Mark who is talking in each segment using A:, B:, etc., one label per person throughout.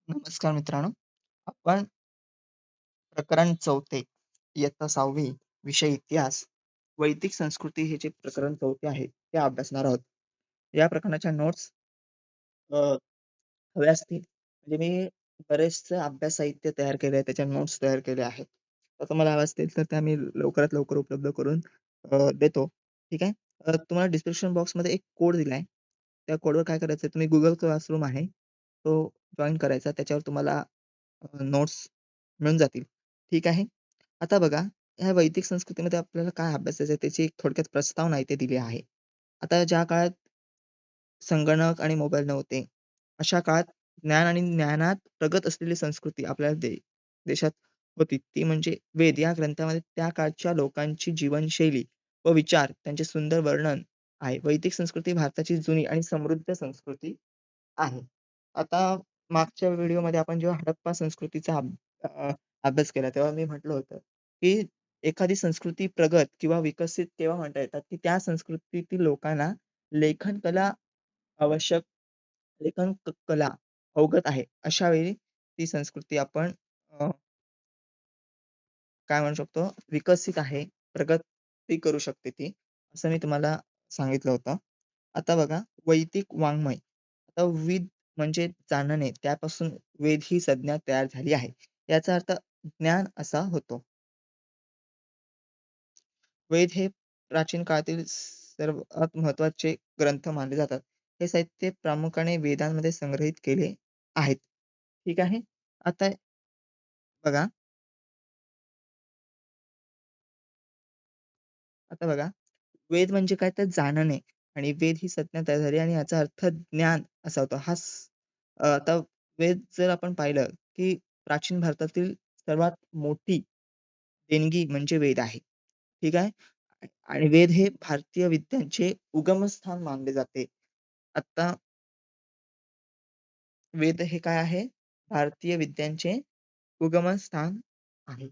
A: नमस्कार मित्रांनो. आपण प्रकरण 4 इयत्ता 6वी विषय इतिहास, वैदिक संस्कृती हे जे प्रकरण 4 आहे, ते अभ्यासणार आहोत. या प्रकरणाच्या नोट्स हव्या असतील, म्हणजे मी बरेचसे अभ्यास साहित्य तयार केले आहे, त्याच्या नोट्स तयार केल्या आहेत. तर तुम्हाला हव्या असतील तर त्या मी लवकरात लवकर उपलब्ध करून देतो. ठीक आहे. तुम्हाला डिस्क्रिप्शन बॉक्समध्ये एक कोड दिलाय. त्या कोडवर काय करायचं, तुम्ही Google क्लासरूम आहे, तो जॉइन करायचा. त्याच्यावर तुम्हाला नोट्स मिळून जातील. ठीक आहे. आता बघा, ह्या वैदिक संस्कृतीमध्ये आपल्याला काय अभ्यासायचं आहे, त्याची एक थोडक्यात प्रस्तावना इथे दिली आहे. आता ज्या काळात संगणक आणि मोबाईल नव्हते, अशा काळात ज्ञान आणि ज्ञानात प्रगत असलेली संस्कृती आपल्या देशात होती. ती म्हणजे वेद या ग्रंथामध्ये त्या काळच्या लोकांची जीवनशैली व विचार त्यांचे सुंदर वर्णन आहे. वैदिक संस्कृती भारताची जुनी आणि समृद्ध संस्कृती आहे. आता मागच्या व्हिडिओमध्ये आपण जेव्हा हडप्पा संस्कृतीचा अभ्यास केला, तेव्हा मी म्हटलं होतं, की एखादी संस्कृती प्रगत किंवा विकसित केव्हा म्हणता येतात, की त्या संस्कृतीतील लोकांना लेखन कला आवश्यक कला अवगत आहे. अशा वेळी ती संस्कृती आपण काय म्हणू शकतो, विकसित आहे, प्रगती करू शकते ती, असं मी तुम्हाला सांगितलं होतं. आता बघा, वैदिक वाङ्मय. आता विद म्हणजे जाणणे, त्यापासून वेद ही संज्ञा तयार झाली आहे. याचा अर्थ ज्ञान असा होतो. वेद हे प्राचीन काळातील सर्वात महत्त्वाचे ग्रंथ मानले जातात. हे साहित्य प्रामुख्याने वेदांमध्ये संग्रहित केले आहेत. ठीक आहे. आता बघा आता बघा, वेद म्हणजे काय तर जाणणे आणि वेद ही संज्ञा तयार झाली आणि याचा अर्थ ज्ञान असा होतो. आता वेद जर आपण पाहिलं, की प्राचीन भारतातील सर्वात मोठी देणगी म्हणजे वेद आहे. ठीक आहे. आणि वेद हे भारतीय विद्यांचे उगमस्थान मानले जाते. आता वेद हे काय आहे? भारतीय विद्यांचे उगमस्थान आहे.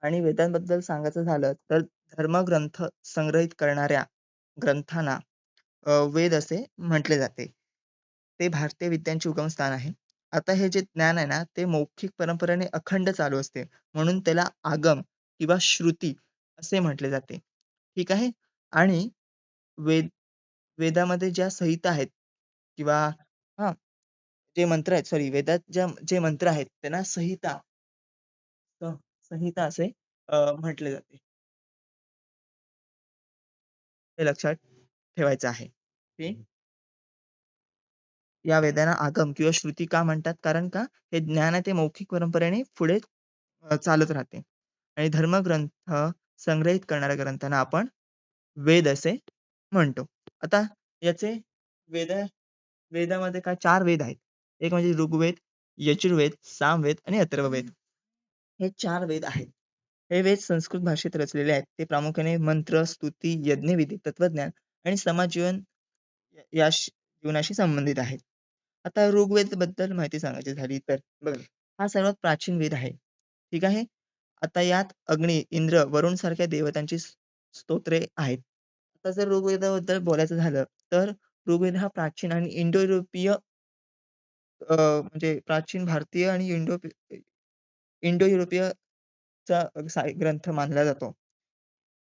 A: आणि वेदांबद्दल सांगायचं झालं तर धर्मग्रंथ संग्रहित करणाऱ्या ग्रंथांना वेद असे म्हटले जाते. ते भारतीय विद्यांचे उगमस्थान आहे. आता हे जे ज्ञान आहे ना, ते मौखिक परंपरेने अखंड चालू असते. म्हणून त्याला आगम किंवा श्रुती असे म्हटले जाते. ठीक आहे. आणि वेद वेदामध्ये ज्या संहिता आहेत किंवा हां, जे मंत्र आहेत, सॉरी, वेदात जे मंत्र आहेत त्यांना संहिता असे म्हटले जाते. हे लक्षात ठेवायचं आहे, की या वेदांना आगम किंवा श्रुती का म्हणतात? कारण का हे ज्ञान आहे ते मौखिक परंपरेने पुढे चालत राहते. आणि धर्मग्रंथ संग्रहित करणाऱ्या ग्रंथांना आपण वेद असे म्हणतो. आता याचे वेद वेदामध्ये काय 4 वेद आहेत. एक म्हणजे ऋग्वेद, यजुर्वेद, सामवेद आणि अथर्ववेद. हे 4 वेद आहेत. हे वेद संस्कृत भाषेत रचलेले आहेत. ते प्रामुख्याने मंत्र, स्तुती, यज्ञविधी, तत्वज्ञान आणि समाज जीवन जीवनाशी संबंधित आहेत. आता ऋग्वेदबद्दल माहिती सांगायची झाली तर बघा, हा सर्वात प्राचीन वेद आहे. ठीक आहे. आता यात अग्नी, इंद्र, वरुण सारख्या देवतांची स्तोत्रे आहेत. आता जर ऋग्वेदाबद्दल बोलायचं झालं, तर ऋग्वेद हा प्राचीन आणि इंडो युरोपीय म्हणजे प्राचीन भारतीय आणि इंडो युरोपीयचा ग्रंथ मानला जातो.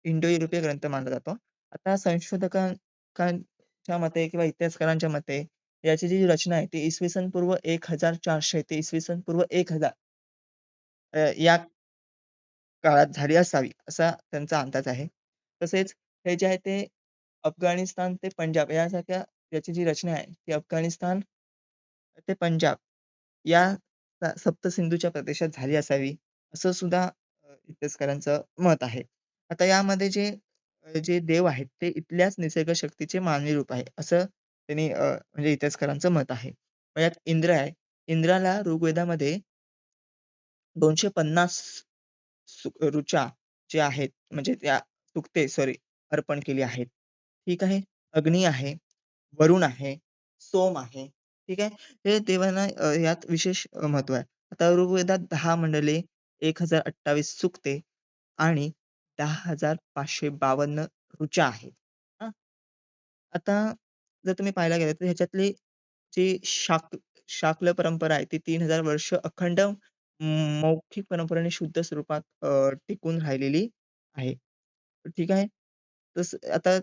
A: इंडो युरोपीय ग्रंथ मानला जातो. आता संशोधकांच्या मते किंवा इतिहासकारांच्या मते याची जी रचना आहे ती इसवी सन पूर्व 1400 ते इसवी सन पूर्व 1000 या काळात झाली असावी, असा त्यांचा अंदाज आहे. तसेच हे जे आहे ते अफगाणिस्तान ते पंजाब यासारख्या याची जी रचना आहे, ती अफगाणिस्तान ते पंजाब या सप्तसिंधूच्या प्रदेशात झाली असावी, असं सुद्धा इतिहासकारांचं मत आहे. आता यामध्ये जे देव आहेत, ते इथल्याच निसर्ग शक्तीचे मानवी रूप आहे, असं त्यांनी म्हणजे इतिहासकारांचं मत आहे. मग यात इंद्र आहे. इंद्राला ऋग्वेदामध्ये 250 ऋचा जे आहेत, म्हणजे त्या तुकते सॉरी अर्पण केली आहेत. ठीक आहे. अग्नी आहे, वरुण आहे, सोम आहे. ठीक आहे. हे देवांना यात विशेष महत्त्व आहे. आता ऋग्वेदात 10 मंडले, 1028 सुक्ते आणि 10,552 ऋचा आहेत. हां. आता जर तुम्ही पाहायला गेलात तर ह्याच्यातली जी शाक्य परंपरा आहे ती 3000 वर्ष अखंड मौखिक परंपरेने शुद्ध स्वरूपात टिकून राहिलेली आहे. ठीक आहे. आता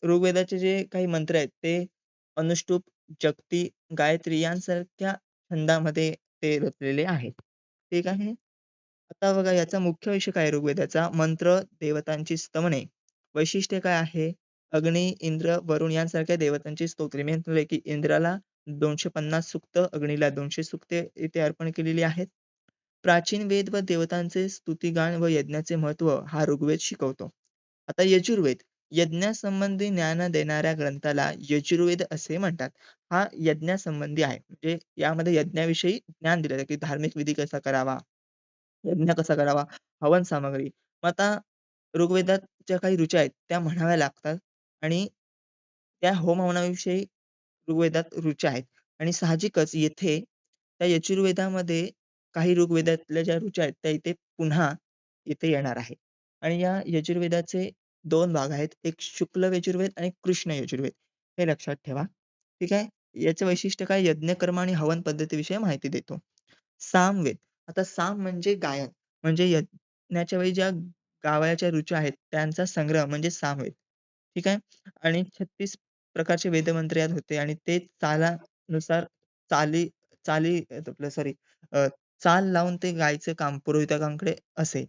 A: ऋग्वेदाचे जे काही मंत्र आहेत ते अनुष्टुप, जगती, गायत्री यांसारख्या छंदामध्ये ते रचलेले आहेत. ठीक आहे. आता बघा याचा मुख्य विषय काय आहे ऋग्वेदाचा? मंत्र, देवतांची स्तवने. वैशिष्ट्य काय आहे? अग्नी, इंद्र, वरुण यांसारख्या देवतांची स्तोत्रे. मी म्हटलंय की इंद्राला 250 सूक्त, अग्नीला 200 सूक्ते इथे अर्पण केलेली आहेत. प्राचीन वेद व देवतांचे स्तुतिगान व यज्ञाचे महत्त्व हा ऋग्वेद शिकवतो. आता यजुर्वेद, यज्ञासंबंधी ज्ञान देणाऱ्या ग्रंथाला यजुर्वेद असे म्हणतात. हा यज्ञासंबंधी आहे. म्हणजे यामध्ये यज्ञाविषयी ज्ञान दिलं जातं, की धार्मिक विधी कसा करावा, यज्ञ कसा करावा, हवन सामग्री. मग आता ऋग्वेदात ज्या काही ऋचा आहेत त्या म्हणाव्या लागतात आणि त्या होम हवनाविषयी ऋग्वेदात ऋचा आहेत आणि साहजिकच येथे त्या यजुर्वेदामध्ये काही ऋग्वेदातल्या ज्या ऋचा आहेत त्या इथे पुन्हा इथे येणार आहे. आणि या यजुर्वेदाचे 2 भाग आहेत. एक शुक्ल यजुर्वेद आणि कृष्ण यजुर्वेद. हे लक्षात ठेवा. ठीक आहे. याचं वैशिष्ट्य काय? यज्ञकर्म आणि हवन पद्धतीविषयी माहिती देतो. सामवेद. आता साम म्हणजे गायन. म्हणजे यज्ञाच्या वेळी ज्या गायच्या ऋचा आहेत त्यांचा संग्रह म्हणजे सामवेद. ठीक आहे. आणि 36 प्रकारचे वेदमंत्र यात होते आणि ते तालानुसार चाली चाली आपलं सॉरी चाल लावून ते गायचं काम पुरोहितांकडे असे.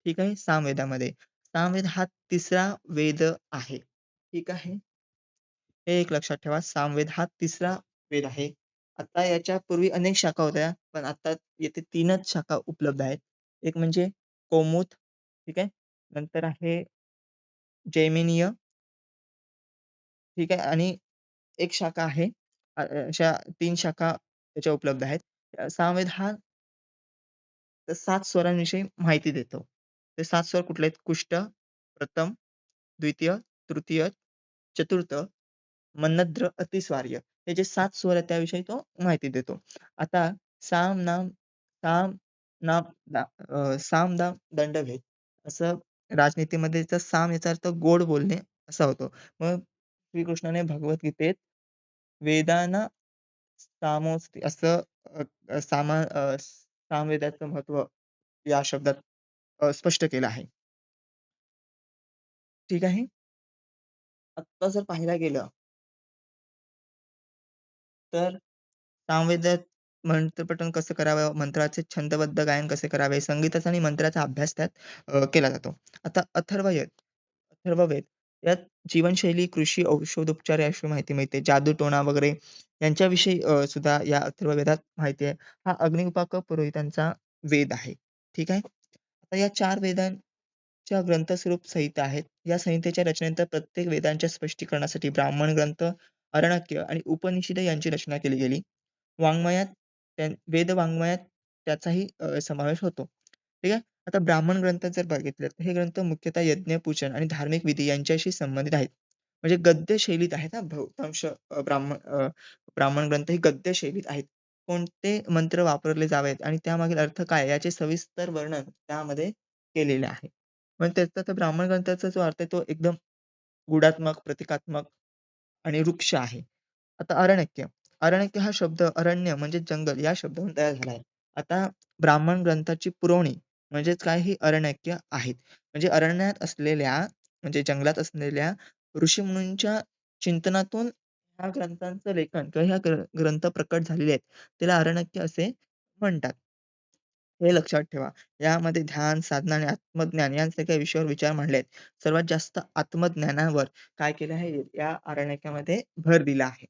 A: ठीक आहे. सामवेदामध्ये. सामवेद हा 3रा वेद आहे. ठीक आहे. हे एक लक्षात ठेवा. सामवेद हा 3रा वेद आहे. आता याच्यापूर्वी अनेक शाखा होत्या, पण आता येथे 3च शाखा उपलब्ध आहेत. एक म्हणजे कौमुद, ठीक आहे. नंतर आहे जैमिनीय, ठीक आहे. आणि एक शाखा आहे. अशा 3 शाखा त्याच्या उपलब्ध आहेत. सामवेद हा 7 स्वरांविषयी माहिती देतो. ते 7 स्वर कुठले आहेत? कुष्ट, प्रथम, द्वितीय, तृतीय, चतुर्थ, मनद्र, अतिस्वार्य. हे जे 7 स्वर आहेत त्याविषयी तो माहिती देतो. आता साम, नाम, साम, नाम, साम, दाम, दंडभेद असं राजनीतीमध्येचा साम याचा अर्थ गोड बोलणे असा होतो. मग श्रीकृष्णाने भगवद्गीतेत वेदांना सामोस्ती असं सामवेदाचं महत्त्व या शब्दात स्पष्ट केलं आहे. ठीक आहे. आत्ता जर पाहायला गेलं तर सामवेदात मंत्रपठण कसं करावं, मंत्राचे छंदबद्ध गायन कसे करावे, संगीताचा आणि मंत्राचा अभ्यास त्यात केला जातो. आता अथर्ववेद यात जीवनशैली, कृषी, औषधोपचार याविषयी माहिती मिळते. जादूटोणा वगैरे यांच्याविषयी सुद्धा या अथर्ववेदात माहिती आहे. हा अग्निउपाक पुरोहितांचा वेद आहे. ठीक आहे. आता या 4 वेदांच्या ग्रंथस्वरूप संहिता आहेत. या संहितेच्या रचनेनंतर प्रत्येक वेदांच्या स्पष्टीकरणासाठी ब्राह्मण ग्रंथ, अरण्यक आणि उपनिषद यांची रचना केली गेली. वाङ्मयात वेदवाङ्मयात त्याचाही समावेश होतो. ठीक आहे. आता ब्राह्मण ग्रंथ जर बघितले तर हे ग्रंथ मुख्यतः यज्ञ, पूजन आणि धार्मिक विधी यांच्याशी संबंधित आहेत. म्हणजे गद्य शैलीत आहेत हां, बहुतांश ब्राह्मण ग्रंथ हे गद्य शैलीत आहेत. कोणते मंत्र वापरले जावेत आणि त्यामागील अर्थ काय याचे सविस्तर वर्णन त्यामध्ये केलेले आहे. पण त्याचा तर ब्राह्मण ग्रंथाचा जो अर्थ आहे तो एकदम गुणात्मक, प्रतिकात्मक आणि वृक्ष आहे. आता अरण्यक्य. अरण्यक्य हा शब्द अरण्य म्हणजे जंगल या शब्दावरून तयार झाला आहे. आता ब्राह्मण ग्रंथाची पुरवणी म्हणजेच काय ही अरण्यक्य आहेत. म्हणजे अरण्यात असलेल्या म्हणजे जंगलात असलेल्या ऋषीमुनींच्या चिंतनातून ह्या ग्रंथांचं लेखन किंवा ह्या ग्रंथ प्रकट झालेले आहेत. त्याला अरण्यक्य असे म्हणतात. हे लक्षात ठेवा. यामध्ये ध्यान, साधना आणि आत्मज्ञान यांसारख्या विषयावर विचार मांडले आहेत. सर्वात जास्त आत्मज्ञानावर काय केलं आहे या अरण्यकामध्ये भर दिला आहे.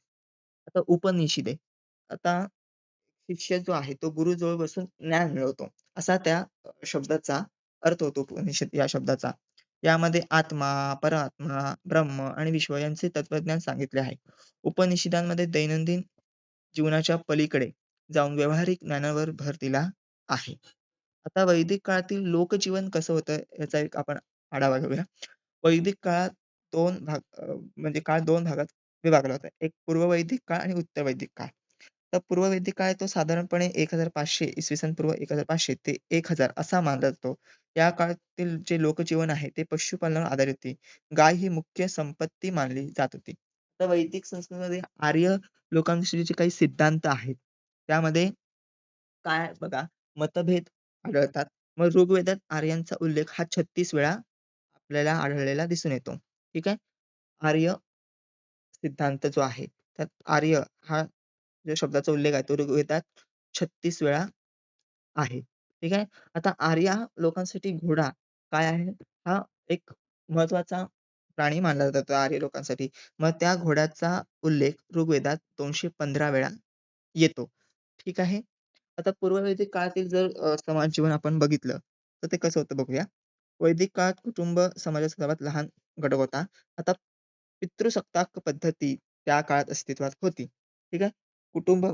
A: आता उपनिषदे. आता शिष्य जो आहे तो गुरुजवळ बसून ज्ञान मिळवतो. असा त्या शब्दाचा अर्थ होतो उपनिषद या शब्दाचा. यामध्ये आत्मा, परमात्मा, ब्रह्म आणि विश्व यांचे तत्वज्ञान सांगितले आहे. उपनिषदांमध्ये दैनंदिन जीवनाच्या पलीकडे जाऊन व्यावहारिक ज्ञानावर भर दिला आहे. आता वैदिक काळातील लोकजीवन कसं होतं याचा एक आपण आढावा घेऊया. वैदिक काळात 2 भाग म्हणजे काळ 2 भागात विभागला होता. एक पूर्व वैदिक काळ आणि उत्तर वैदिक काळ. तर पूर्ववैदिक काळ तो साधारणपणे 1500 इसवी सन पूर्व 1500 ते 1000 असा मानला जातो. या काळातील जे लोकजीवन आहे ते पशुपालनावर आधारित होते. गाय ही मुख्य संपत्ती मानली जात होती. तर वैदिक संस्कृतीमध्ये आर्य लोकांविषयी जे काही सिद्धांत आहेत, त्यामध्ये काय बघा मतभेद आढळतात. मग ऋग्वेदात आर्यांचा उल्लेख हा 36 वेळा आपल्याला आढळलेला दिसून येतो. ठीक आहे. आर्य सिद्धांत जो आहे, त्यात आर्य हा जो शब्दाचा उल्लेख आहे तो ऋग्वेदात 36 वेळा आहे. ठीक आहे. आता आर्या लोकांसाठी घोडा काय आहे? हा एक महत्त्वाचा प्राणी मानला जातो आर्य लोकांसाठी. मग त्या घोड्याचा उल्लेख ऋग्वेदात 215 वेळा येतो. ठीक आहे. आता पूर्ववैदिक काळातील जर समाज जीवन आपण बघितलं, तर ते कसं होतं बघूया. वैदिक काळात कुटुंब समाजाचा सर्वात लहान घटक होता. आता पितृसत्ताक पद्धती त्या काळात अस्तित्वात होती. ठीक आहे. कुटुंब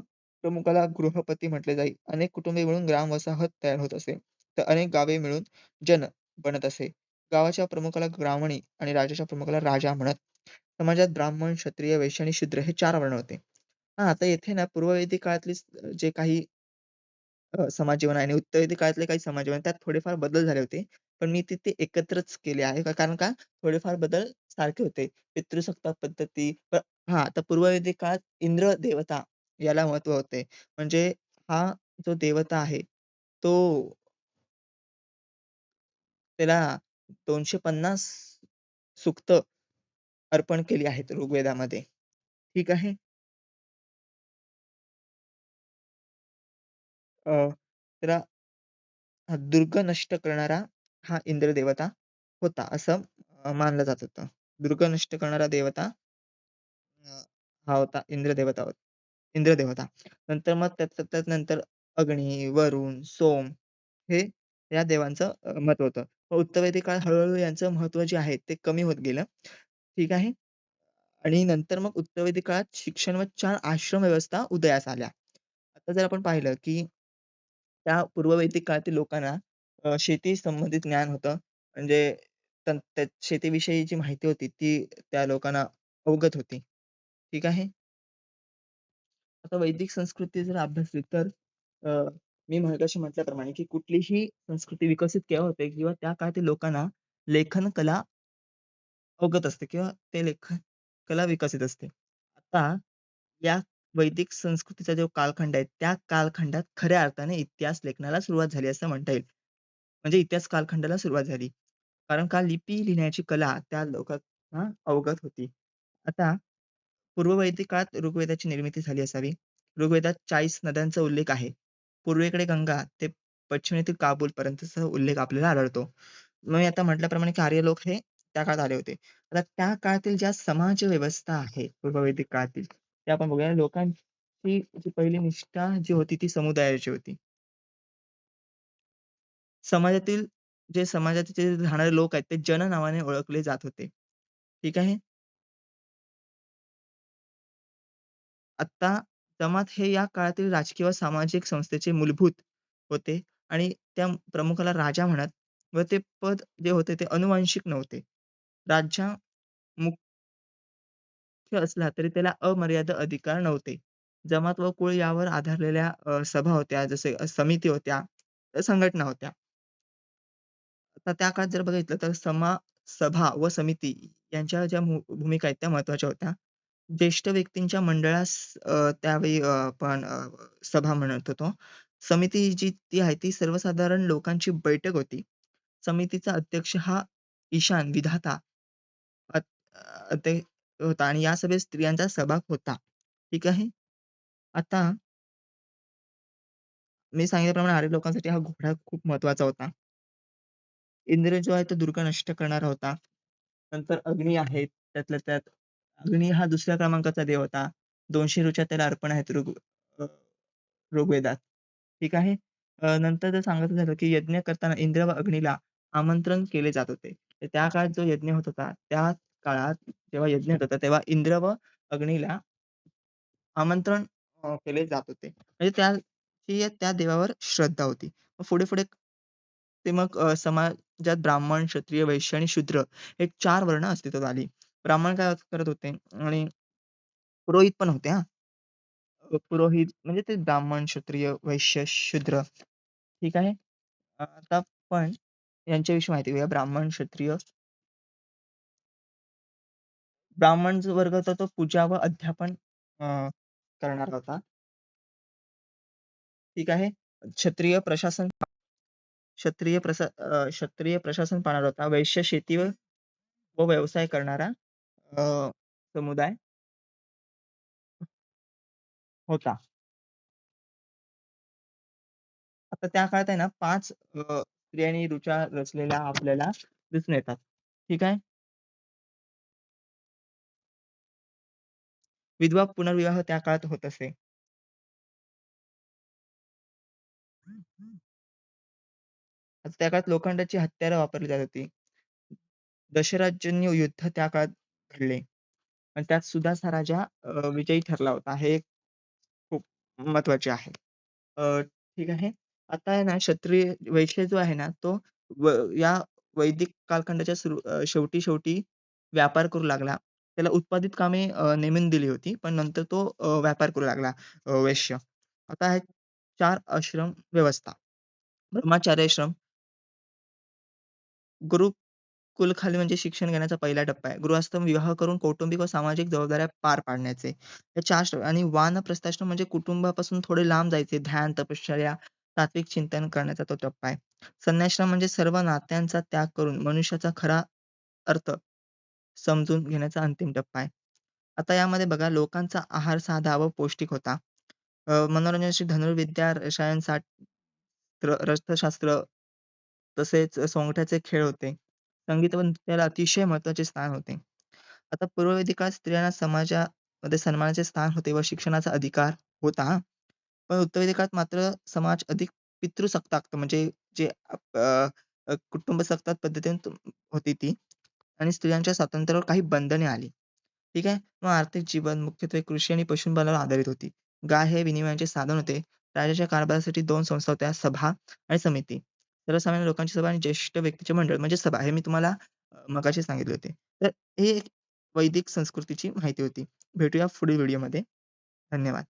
A: प्रमुखाला गृहपती म्हटले जाई. अनेक कुटुंबे मिळून ग्रामवसाहत तयार होत असे. तर अनेक गावे मिळून जन बनत असे. गावाच्या प्रमुखाला ब्राह्मणी आणि राज्याच्या प्रमुखाला राजा म्हणत. समाजात ब्राह्मण, क्षत्रिय, वैश्य आणि शूद्र हे 4 वर्ण होते. हां, आता येथे ना पूर्ववैदिक काळातली जे काही समाज जीवन आहे आणि उत्तरवैदिक काळातले काही समाज जीवन त्यात थोडेफार बदल झाले होते. पण मी ते एकत्रच केले आहे. कारण का थोडेफार बदल सारखे होते. पितृसत्ताक पद्धती हां, आता पूर्ववैदिक काळात इंद्र देवता याला महत्त्व होते. म्हणजे हा जो देवता आहे, तो त्याला 250 सूक्त अर्पण केली आहेत ऋग्वेदामध्ये. ठीक आहे. अ, त्याला दुर्ग नष्ट करणारा हा इंद्र देवता होता, असं मानलं जात होतं. दुर्ग नष्ट करणारा देवता हा होता इंद्र देवता. नंतर मग त्यानंतर अग्नी, वरुण, सोम हे या देवांचं महत्त्व होतं. मग उत्तरवैदिक काळात हळू यांचं महत्त्व जे आहे ते कमी होत गेलं. ठीक आहे. आणि नंतर मग उत्तरवैदिक काळात शिक्षण व 4 आश्रम व्यवस्था उदयास आल्या. आता जर आपण पाहिलं, की त्या पूर्ववैदिक काळातील लोकांना शेती संबंधित ज्ञान होतं. म्हणजे त्या शेतीविषयी जी माहिती होती ती त्या लोकांना अवगत होती. ठीक आहे. आता वैदिक संस्कृती जर अभ्यासली तर अ, मी मगाशी म्हटल्याप्रमाणे, की कुठलीही संस्कृती विकसित केव्हा होते किंवा त्या काळातील लोकांना लेखन कला अवगत असते किंवा ते लेखन कला विकसित असते. आता या वैदिक संस्कृतीचा जो कालखंड आहे, त्या कालखंडात खऱ्या अर्थाने इतिहास लेखनाला सुरुवात झाली असं म्हणता येईल. म्हणजे इतिहास कालखंडाला सुरुवात झाली. कारण का लिपी लिहिण्याची कला त्या लोकांना अवगत होती. आता पूर्ववैदिक काळात ऋग्वेदाची निर्मिती झाली असावी. ऋग्वेदात 40 नद्यांचा उल्लेख आहे. पूर्वेकडे गंगा ते पश्चिमेतील काबूलपर्यंतचा उल्लेख आपल्याला आढळतो. मग मी आता म्हटल्याप्रमाणे की आर्य लोक हे त्या काळात आले होते. आता त्या काळातील ज्या समाज व्यवस्था आहे पूर्ववैदिक काळातील, ते आपण बघूया. लोकांची जी पहिली निष्ठा जी होती ती समुदायाची होती. समाजातील समाजाचे जे राहणारे लोक आहेत ते जन नावाने ओळखले जात होते. ठीक आहे. आता जमात हे या काळातील राजकीय व सामाजिक संस्थेचे मूलभूत होते आणि त्या प्रमुखाला राजा म्हणत व ते पद जे होते ते अनुवांशिक नव्हते. राज्य मुख्य असला तरी त्याला अमर्याद अधिकार नव्हते. जमात व कुळ यावर आधारलेल्या सभा होत्या, जसे समिती होत्या, संघटना होत्या. आता त्या काळात जर बघितलं तर सभा व समिती यांच्या ज्या भूमिका आहेत त्या महत्त्वाच्या होत्या. ज्येष्ठ व्यक्तींच्या मंडळास त्यावेळी आपण सभा म्हणत होतो. समिती जी ती आहे ती सर्वसाधारण लोकांची बैठक होती. समितीचा अध्यक्ष हा ईशान विधाता अ, ते होता आणि या सभेत स्त्रियांचा सहभाग होता. ठीक आहे. आता मी सांगितल्याप्रमाणे आर्य लोकांसाठी हा घोडा खूप महत्त्वाचा होता. इंद्र जो आहे तो दुर्ग नष्ट करणारा होता. नंतर अग्नी आहे. त्यातल्या त्यात अग्नी हा दुसऱ्या क्रमांकाचा देव होता. 200 ऋचा त्याला अर्पण आहेत अ, ऋग्वेदात. ठीक आहे. नंतर जर सांगायचं झालं, की यज्ञ करताना इंद्र व अग्नीला आमंत्रण केले जात होते. तर त्या काळात जो यज्ञ होत होता, त्या काळात जेव्हा यज्ञ होत होता, तेव्हा इंद्र व अग्नीला आमंत्रण केले जात होते. म्हणजे त्याची त्या देवावर श्रद्धा होती. मग पुढे-पुढे ते मग समाजात ब्राह्मण, क्षत्रिय, वैश्य आणि शूद्र हे 4 वर्ण अस्तित्वात आली. ब्राह्मण काय करत होते आणि पुरोहित पण होते हां. पुरोहित म्हणजे ते ब्राह्मण, क्षत्रिय, वैश्य, शूद्र. ठीक आहे. आता आपण यांच्याविषयी माहिती घेऊया. ब्राह्मण, क्षत्रिय. ब्राह्मण जो वर्ग होता तो पूजा व अध्यापन करणारा होता. ठीक आहे. क्षत्रिय प्रशासन क्षत्रिय प्रशासन पाळणारा होता. वैश्य शेती व व्यवसाय करणारा अ, समुदाय होता. आता त्या काळात आहे ना 5 स्त्रियांनी ऋचा रचलेल्या आपल्याला दिसून येतात. ठीक आहे. विधवा पुनर्विवाह त्या काळात होत असे. आता त्या काळात लोखंडाची हत्यारं वापरली जात होती. दशराजन्य युद्ध त्या काळात घडले आणि त्यात सुद्धा राजा विजयी ठरला होता. हे एक खूप महत्त्वाचे आहे. ठीक आहे. आता आहे ना क्षत्रिय वैश्य जो आहे ना तो या वैदिक कालखंडाच्या शेवटी व्यापार करू लागला. त्याला उत्पादित कामे नेमून दिली होती. पण नंतर तो व्यापार करू लागला वैश्य. आता आहे 4 आश्रम व्यवस्था. ब्रह्मचार्याश्रम, गुरुकुलखाली म्हणजे शिक्षण घेण्याचा पहिला टप्पा आहे. गृहस्थ विवाह करून कौटुंबिक व सामाजिक जबाबदाऱ्या पार पाडण्याचे. हे 4 आणि वानप्रस्थाश्रम म्हणजे कुटुंबापासून थोडे लांब जायचे. ध्यान, तपश्चर्या, सात्विक चिंतन करण्याचा तो टप्पा आहे. संन्यासाश्रम म्हणजे सर्व नात्यांचा त्याग करून मनुष्याचा खरा अर्थ समजून घेण्याचा अंतिम टप्पा आहे. आता यामध्ये बघा लोकांचा आहार साधा व पौष्टिक होता. मनोरंजनाची धनुर्विद्या, रसायनशास्त्र, अर्थशास्त्र तसेच सोंगट्याचे खेळ होते. संगीत व नृत्याला अतिशय महत्त्वाचे स्थान होते. आता पूर्ववैदिक काळात स्त्रियांना समाजामध्ये सन्मानाचे स्थान होते व शिक्षणाचा अधिकार होता हां. पण उत्तरवैदिक काळात मात्र समाज अधिक पितृसत्ताक म्हणजे जे कुटुंबसत्ताक पद्धतीने होती ती आणि स्त्रियांच्या स्वातंत्र्यावर काही बंधने आली. ठीक आहे. मग आर्थिक जीवन मुख्यत्वे कृषी आणि पशुपालनावर आधारित होती. गाय हे विनिमयाचे साधन होते. राजाच्या कारभारासाठी 2 संस्था होत्या, सभा आणि समिती. सर्वसामान्य लोकांची सभा आणि ज्येष्ठ व्यक्तीचे मंडळ म्हणजे सभा हे मी तुम्हाला मगाशी सांगितले होते. तर ही एक वैदिक संस्कृतीची माहिती होती. भेटूया पुढील व्हिडिओमध्ये. धन्यवाद.